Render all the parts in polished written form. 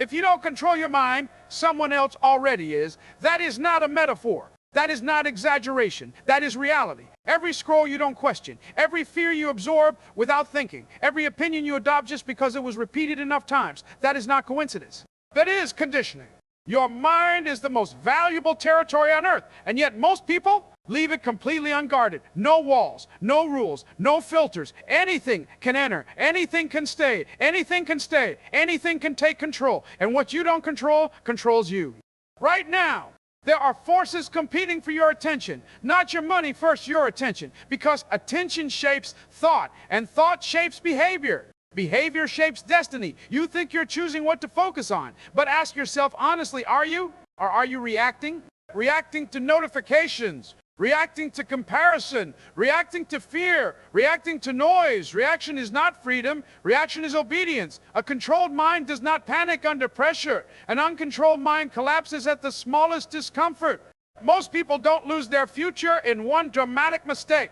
If you don't control your mind, someone else already is. That is not a metaphor. That is not exaggeration. That is reality. Every scroll you don't question, every fear you absorb without thinking, every opinion you adopt just because it was repeated enough times, that is not coincidence. That is conditioning. Your mind is the most valuable territory on earth, and yet most people leave it completely unguarded. No walls, no rules, no filters. Anything can enter, anything can stay, anything can stay, anything can take control. And what you don't control, controls you. Right now, there are forces competing for your attention. Not your money, first your attention. Because attention shapes thought, and thought shapes behavior. Behavior shapes destiny. You think you're choosing what to focus on, but ask yourself honestly, are you? Or are you reacting? Reacting to notifications, reacting to comparison, reacting to fear, reacting to noise. Reaction is not freedom. Reaction is obedience. A controlled mind does not panic under pressure. An uncontrolled mind collapses at the smallest discomfort. Most people don't lose their future in one dramatic mistake.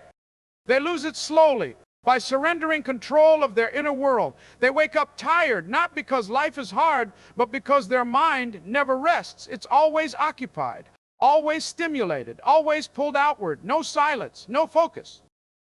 They lose it slowly, by surrendering control of their inner world. They wake up tired, not because life is hard, but because their mind never rests. It's always occupied, always stimulated, always pulled outward. No silence, no focus,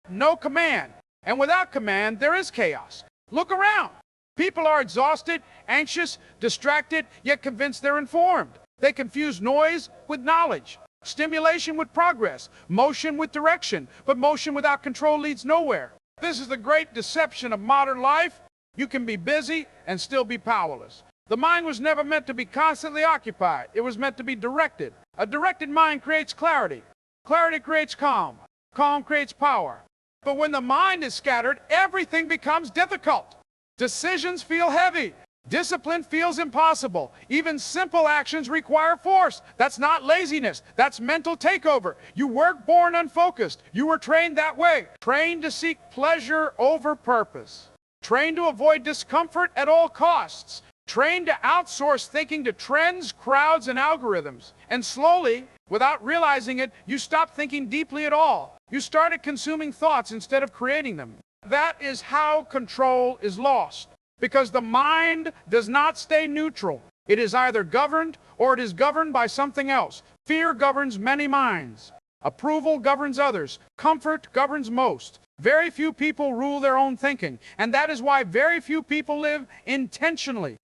no command. And without command, there is chaos. Look around. People are exhausted, anxious, distracted, yet convinced they're informed. They confuse noise with knowledge, stimulation with progress, motion with direction. But motion without control leads nowhere. This is the great deception of modern life. You can be busy and still be powerless. The mind was never meant to be constantly occupied. It was meant to be directed. A directed mind creates clarity. Clarity creates calm. Calm creates power. But when the mind is scattered, everything becomes difficult. Decisions feel heavy. Discipline feels impossible. Even simple actions require force. That's not laziness. That's mental takeover. You weren't born unfocused. You were trained that way. Trained to seek pleasure over purpose. Trained to avoid discomfort at all costs. Trained to outsource thinking to trends, crowds, and algorithms. And slowly, without realizing it, you stopped thinking deeply at all. You started consuming thoughts instead of creating them. That is how control is lost. Because the mind does not stay neutral. It is either governed or it is governed by something else. Fear governs many minds. Approval governs others. Comfort governs most. Very few people rule their own thinking, and that is why very few people live intentionally.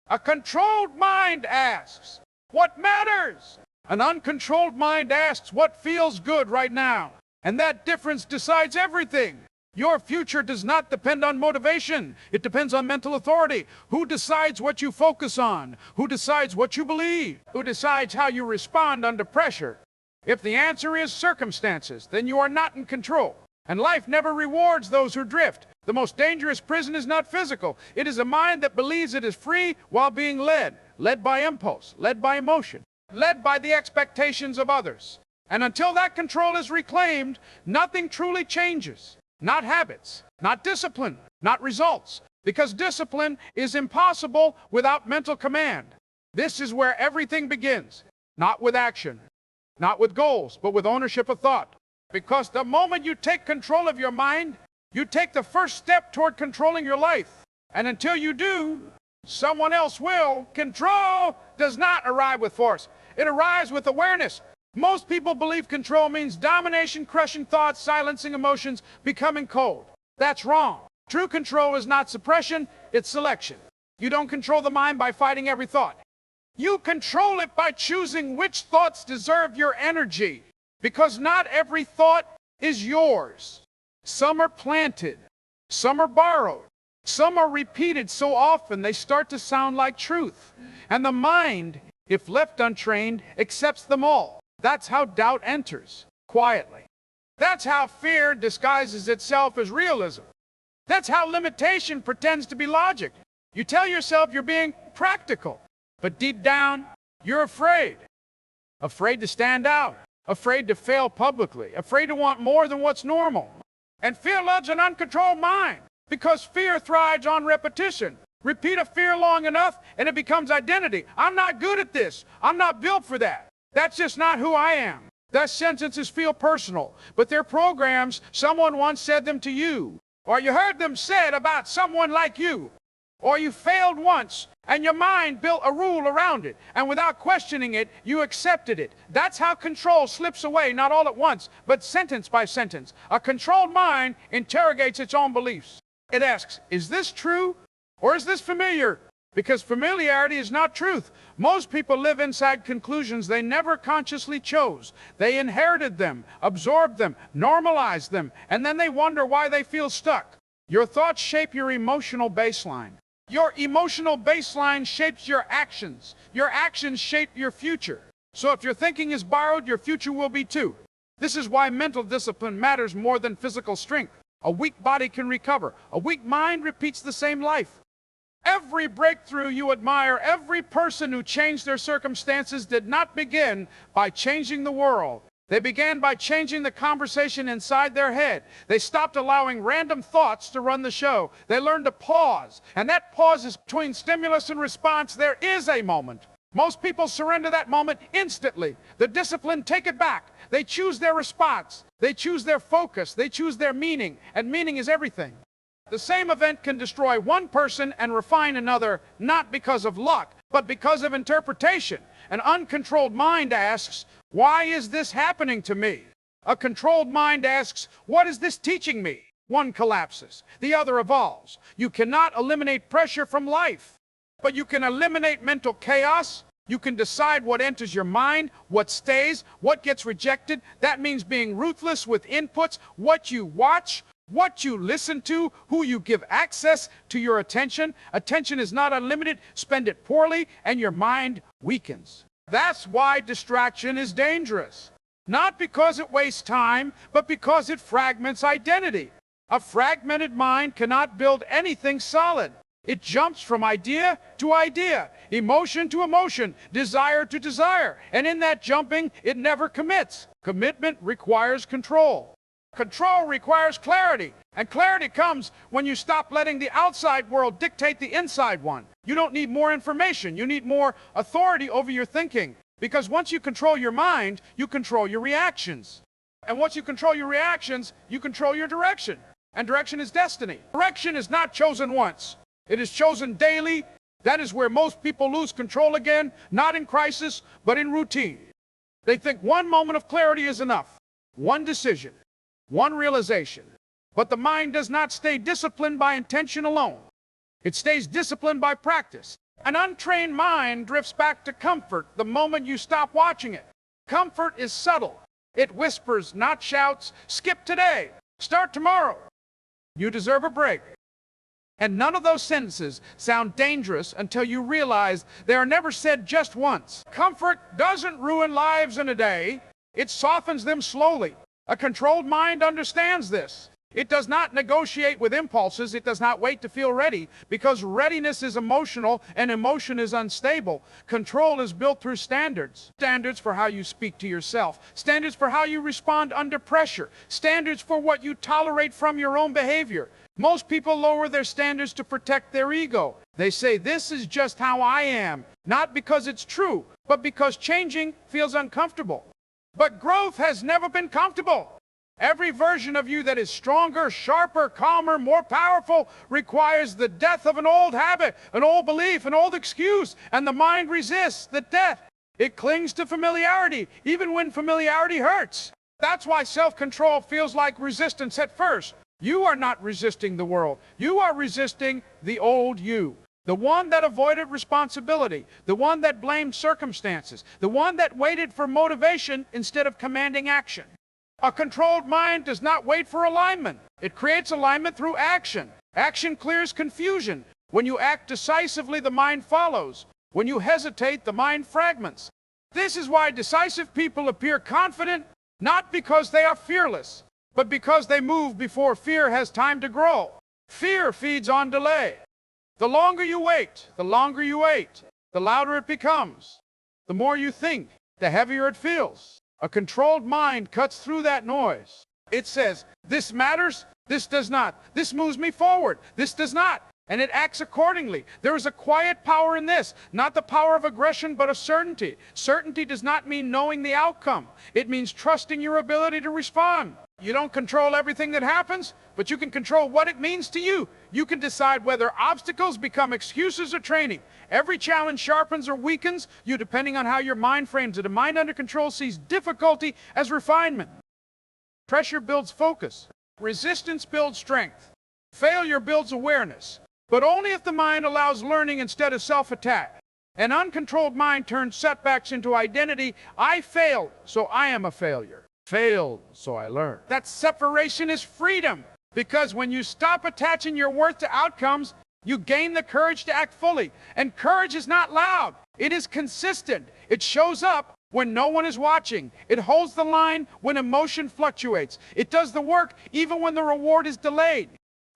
A controlled mind asks, what matters? An uncontrolled mind asks, what feels good right now? And that difference decides everything. Your future does not depend on motivation. It depends on mental authority. Who decides what you focus on? Who decides what you believe? Who decides how you respond under pressure? If the answer is circumstances, then you are not in control. And life never rewards those who drift. The most dangerous prison is not physical. It is a mind that believes it is free while being led. Led by impulse, led by emotion, led by the expectations of others. And until that control is reclaimed, nothing truly changes. Not habits, not discipline, not results. Because discipline is impossible without mental command. This is where everything begins. Not with action, not with goals, but with ownership of thought. Because the moment you take control of your mind, you take the first step toward controlling your life. And until you do, someone else will. Control does not arrive with force. It arrives with awareness. Most people believe control means domination, crushing thoughts, silencing emotions, becoming cold. That's wrong. True control is not suppression, it's selection. You don't control the mind by fighting every thought. You control it by choosing which thoughts deserve your energy. Because not every thought is yours. Some are planted, some are borrowed, some are repeated so often they start to sound like truth. And the mind, if left untrained, accepts them all. That's how doubt enters, quietly. That's how fear disguises itself as realism. That's how limitation pretends to be logic. You tell yourself you're being practical, but deep down, you're afraid. Afraid to stand out, afraid to fail publicly, afraid to want more than what's normal. And fear loves an uncontrolled mind, because fear thrives on repetition. Repeat a fear long enough, and it becomes identity. I'm not good at this. I'm not built for that. That's just not who I am. Those sentences feel personal, but they're programs. Someone once said them to you, or you heard them said about someone like you. Or you failed once, and your mind built a rule around it, and without questioning it, you accepted it. That's how control slips away, not all at once, but sentence by sentence. A controlled mind interrogates its own beliefs. It asks, is this true, or is this familiar? Because familiarity is not truth. Most people live inside conclusions they never consciously chose. They inherited them, absorbed them, normalized them, and then they wonder why they feel stuck. Your thoughts shape your emotional baseline. Your emotional baseline shapes your actions. Your actions shape your future. So if your thinking is borrowed, your future will be too. This is why mental discipline matters more than physical strength. A weak body can recover. A weak mind repeats the same life. Every breakthrough you admire, every person who changed their circumstances did not begin by changing the world. They began by changing the conversation inside their head. They stopped allowing random thoughts to run the show. They learned to pause, and that pause is between stimulus and response. There is a moment. Most people surrender that moment instantly. The discipline take it back. They choose their response. They choose their focus. They choose their meaning, and meaning is everything. The same event can destroy one person and refine another, not because of luck, but because of interpretation. An uncontrolled mind asks, why is this happening to me? A controlled mind asks, what is this teaching me? One collapses, the other evolves. You cannot eliminate pressure from life, but you can eliminate mental chaos. You can decide what enters your mind, what stays, what gets rejected. That means being ruthless with inputs, what you watch, what you listen to, who you give access to your attention. Attention is not unlimited. Spend it poorly, and your mind weakens. That's why distraction is dangerous. Not because it wastes time, but because it fragments identity. A fragmented mind cannot build anything solid. It jumps from idea to idea, emotion to emotion, desire to desire. And in that jumping, it never commits. Commitment requires control. Control requires clarity, and clarity comes when you stop letting the outside world dictate the inside one. You don't need more information. You need more authority over your thinking. Because once you control your mind, you control your reactions. And once you control your reactions, you control your direction. And direction is destiny. Direction is not chosen once. It is chosen daily. That is where most people lose control again, not in crisis, but in routine. They think one moment of clarity is enough. One decision. One realization. But the mind does not stay disciplined by intention alone. It stays disciplined by practice. An untrained mind drifts back to comfort the moment you stop watching it. Comfort is subtle. It whispers, not shouts, skip today, start tomorrow. You deserve a break. And none of those sentences sound dangerous until you realize they are never said just once. Comfort doesn't ruin lives in a day. It softens them slowly. A controlled mind understands this. It does not negotiate with impulses. It does not wait to feel ready, because readiness is emotional and emotion is unstable. Control is built through standards. Standards for how you speak to yourself. Standards for how you respond under pressure. Standards for what you tolerate from your own behavior. Most people lower their standards to protect their ego. They say, this is just how I am. Not because it's true, but because changing feels uncomfortable. But growth has never been comfortable. Every version of you that is stronger, sharper, calmer, more powerful requires the death of an old habit, an old belief, an old excuse, and the mind resists the death. It clings to familiarity, even when familiarity hurts. That's why self-control feels like resistance at first. You are not resisting the world. You are resisting the old you. The one that avoided responsibility, the one that blamed circumstances, the one that waited for motivation instead of commanding action. A controlled mind does not wait for alignment. It creates alignment through action. Action clears confusion. When you act decisively, the mind follows. When you hesitate, the mind fragments. This is why decisive people appear confident, not because they are fearless, but because they move before fear has time to grow. Fear feeds on delay. The longer you wait, the louder it becomes. The more you think, the heavier it feels. A controlled mind cuts through that noise. It says, this matters, this does not. This moves me forward, this does not. And it acts accordingly. There is a quiet power in this, not the power of aggression, but of certainty. Certainty does not mean knowing the outcome. It means trusting your ability to respond. You don't control everything that happens, but you can control what it means to you. You can decide whether obstacles become excuses or training. Every challenge sharpens or weakens you depending on how your mind frames it. A mind under control sees difficulty as refinement. Pressure builds focus. Resistance builds strength. Failure builds awareness, but only if the mind allows learning instead of self-attack. An uncontrolled mind turns setbacks into identity. I failed, so I am a failure. Failed, so I learned. That separation is freedom, because when you stop attaching your worth to outcomes, you gain the courage to act fully. And courage is not loud. It is consistent. It shows up when no one is watching. It holds the line when emotion fluctuates. It does the work even when the reward is delayed.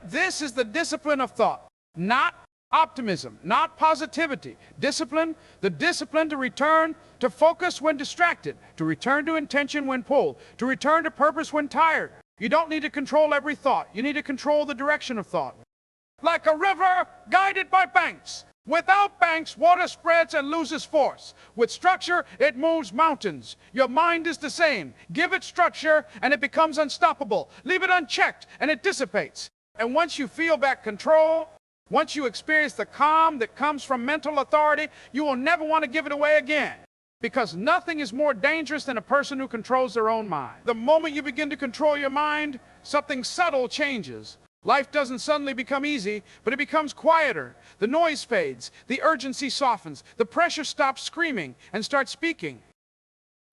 This is the discipline of thought, not optimism, not positivity. Discipline, the discipline to return to focus when distracted, to return to intention when pulled, to return to purpose when tired. You don't need to control every thought. You need to control the direction of thought. Like a river guided by banks. Without banks, water spreads and loses force. With structure, it moves mountains. Your mind is the same. Give it structure and it becomes unstoppable. Leave it unchecked and it dissipates. And once you feel back control, once you experience the calm that comes from mental authority, you will never want to give it away again. Because nothing is more dangerous than a person who controls their own mind. The moment you begin to control your mind, something subtle changes. Life doesn't suddenly become easy, but it becomes quieter. The noise fades, the urgency softens, the pressure stops screaming and starts speaking.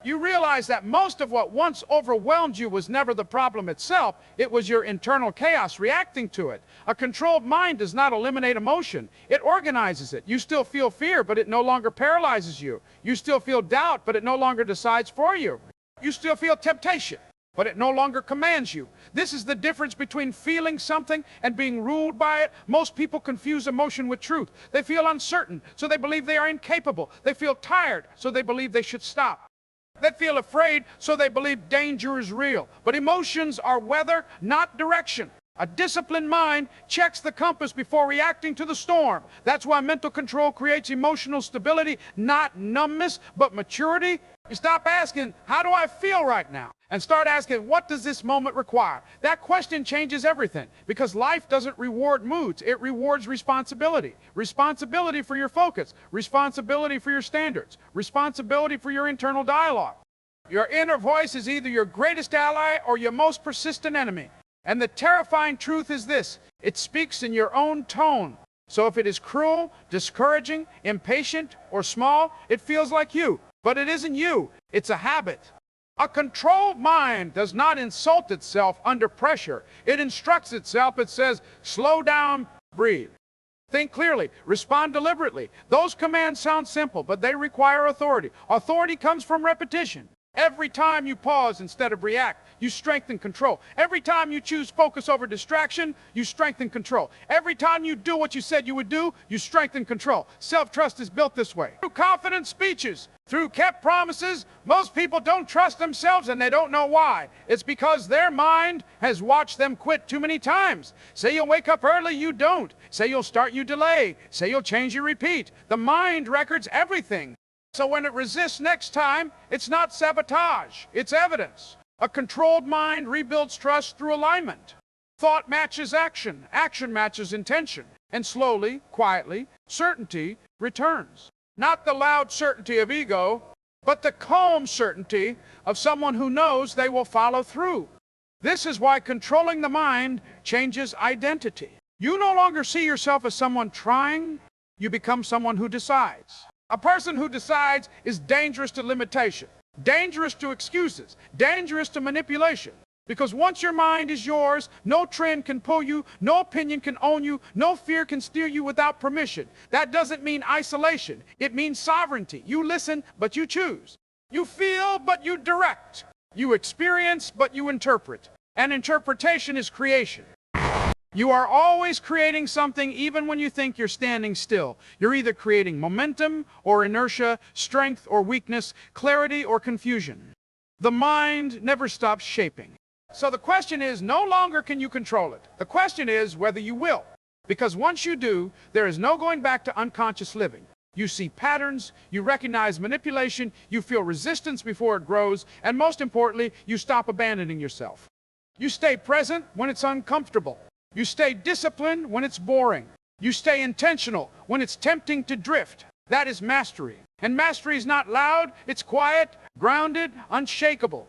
You realize that most of what once overwhelmed you was never the problem itself. It was your internal chaos reacting to it. A controlled mind does not eliminate emotion. It organizes it. You still feel fear, but it no longer paralyzes you. You still feel doubt, but it no longer decides for you. You still feel temptation, but it no longer commands you. This is the difference between feeling something and being ruled by it. Most people confuse emotion with truth. They feel uncertain, so they believe they are incapable. They feel tired, so they believe they should stop. They feel afraid, so they believe danger is real. But emotions are weather, not direction. A disciplined mind checks the compass before reacting to the storm. That's why mental control creates emotional stability, not numbness, but maturity. You stop asking, how do I feel right now? And start asking, what does this moment require? That question changes everything, because life doesn't reward moods. It rewards responsibility. Responsibility for your focus. Responsibility for your standards. Responsibility for your internal dialogue. Your inner voice is either your greatest ally or your most persistent enemy. And the terrifying truth is this: it speaks in your own tone. So if it is cruel, discouraging, impatient, or small, it feels like you. But it isn't you. It's a habit. A controlled mind does not insult itself under pressure. It instructs itself. It says, slow down, breathe. Think clearly, respond deliberately. Those commands sound simple, but they require authority. Authority comes from repetition. Every time you pause instead of react, you strengthen control. Every time you choose focus over distraction, you strengthen control. Every time you do what you said you would do, you strengthen control. Self-trust is built this way. Through confident speeches, through kept promises, most people don't trust themselves and they don't know why. It's because their mind has watched them quit too many times. Say you'll wake up early, you don't. Say you'll start, you delay. Say you'll change, you repeat. The mind records everything. So when it resists next time, it's not sabotage, it's evidence. A controlled mind rebuilds trust through alignment. Thought matches action, action matches intention, and slowly, quietly, certainty returns. Not the loud certainty of ego, but the calm certainty of someone who knows they will follow through. This is why controlling the mind changes identity. You no longer see yourself as someone trying, you become someone who decides. A person who decides is dangerous to limitation, dangerous to excuses, dangerous to manipulation. Because once your mind is yours, no trend can pull you, no opinion can own you, no fear can steer you without permission. That doesn't mean isolation. It means sovereignty. You listen, but you choose. You feel, but you direct. You experience, but you interpret. And interpretation is creation. You are always creating something even when you think you're standing still. You're either creating momentum or inertia, strength or weakness, clarity or confusion. The mind never stops shaping. So the question is, no longer can you control it. The question is whether you will. Because once you do, there is no going back to unconscious living. You see patterns, you recognize manipulation, you feel resistance before it grows, and most importantly, you stop abandoning yourself. You stay present when it's uncomfortable. You stay disciplined when it's boring. You stay intentional when it's tempting to drift. That is mastery. And mastery is not loud, it's quiet, grounded, unshakable.